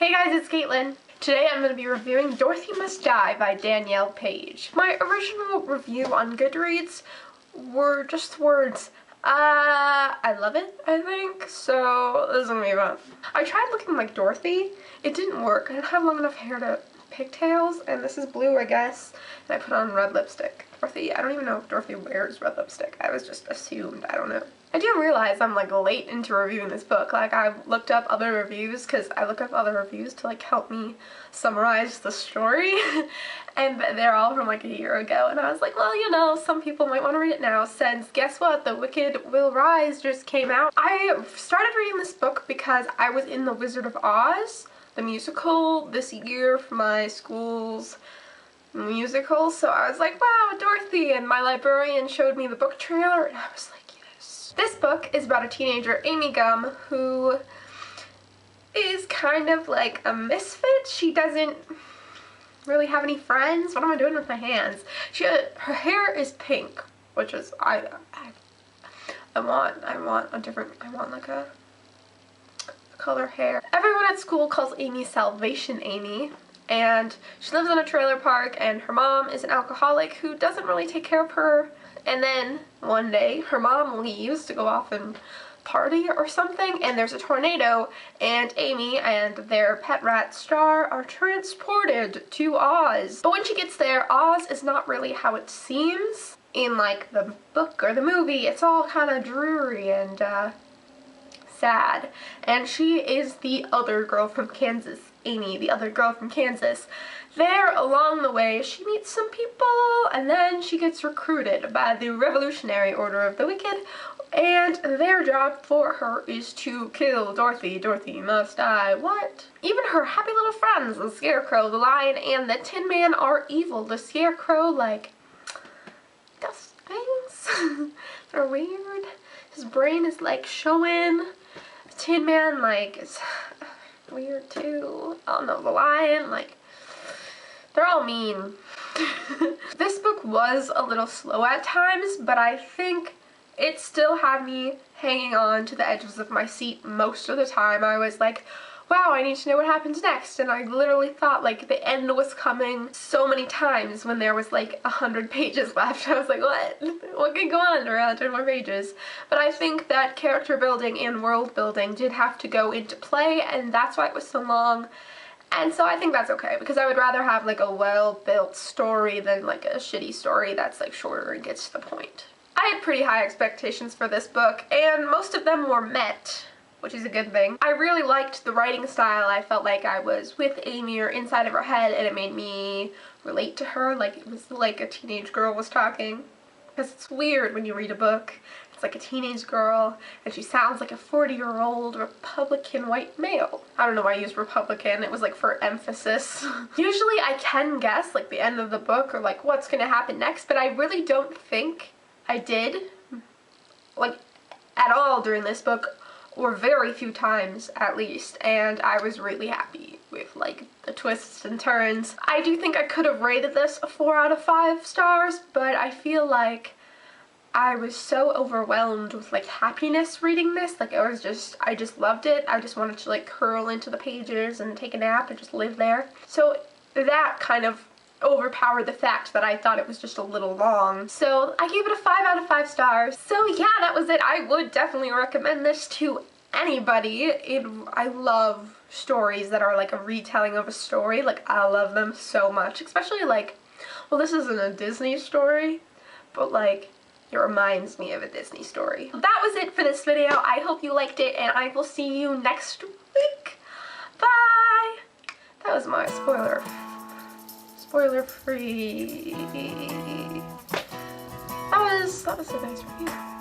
Hey guys, it's Caitlin. Today I'm going to be reviewing Dorothy Must Die by Danielle Paige. My original review on Goodreads were just words, I love it, I think, so this is going to be fun. I tried looking like Dorothy. It didn't work. I don't have long enough hair to pigtails, and this is blue, I guess, and I put on red lipstick. Dorothy, I don't even know if Dorothy wears red lipstick. I was just assumed, I don't know. I do realize I'm like late into reviewing this book. Like I looked up other reviews because I look up other reviews to like help me summarize the story and they're all from like a year ago and I was like, well, you know, some people might want to read it now since guess what, The Wicked Will Rise just came out. I started reading this book because I was in The Wizard of Oz, the musical, this year for my school's musical, so I was like, wow, Dorothy, and my librarian showed me the book trailer and I was like, this book is about a teenager, Amy Gum, who is kind of like a misfit. She doesn't really have any friends. What am I doing with my hands? Her hair is pink, which is I want like a color hair. Everyone at school calls Amy Salvation Amy, and she lives in a trailer park, and her mom is an alcoholic who doesn't really take care of her. And then one day her mom leaves to go off and party or something, and there's a tornado, and Amy and their pet rat Star are transported to Oz. But when she gets there, Oz is not really how it seems in like the book or the movie. It's all kind of dreary and sad. And she is the other girl from Kansas. Amy, the other girl from Kansas. There, along the way, she meets some people, and then she gets recruited by the Revolutionary Order of the Wicked, and their job for her is to kill Dorothy. Dorothy must die. What? Even her happy little friends, the Scarecrow, the Lion, and the Tin Man are evil. The Scarecrow, like, does things. They're weird. His brain is, like, showing. The Tin Man, like, is weird, too. I don't know, the Lion, like, they're all mean. This book was a little slow at times, but I think it still had me hanging on to the edges of my seat most of the time. I was like, wow, I need to know what happens next, and I literally thought like the end was coming so many times when there was like 100 pages left. I was like, what could go on for 100 more pages? But I think that character building and world building did have to go into play, and that's why it was so long. And so I think that's okay, because I would rather have like a well-built story than like a shitty story that's like shorter and gets to the point. I had pretty high expectations for this book, and most of them were met, which is a good thing. I really liked the writing style. I felt like I was with Amy or inside of her head, and it made me relate to her, like it was like a teenage girl was talking. Because it's weird when you read a book. It's like a teenage girl, and she sounds like a 40-year-old Republican white male. I don't know why I used Republican. It was like for emphasis. Usually I can guess like the end of the book or like what's gonna happen next, but I really don't think I did like at all during this book, or very few times at least, and I was really happy with like the twists and turns. I do think I could have rated this a 4 out of 5 stars, but I feel like I was so overwhelmed with like happiness reading this. Like I just loved it. I just wanted to like curl into the pages and take a nap and just live there. So that kind of overpowered the fact that I thought it was just a little long. So I gave it a 5 out of 5 stars. So yeah, that was it. I would definitely recommend this to anybody. I love stories that are like a retelling of a story. Like I love them so much, especially like, well, this isn't a Disney story, but like it reminds me of a Disney story. That was it for this video. I hope you liked it, and I will see you next week. Bye! That was my spoiler free. That was a nice review.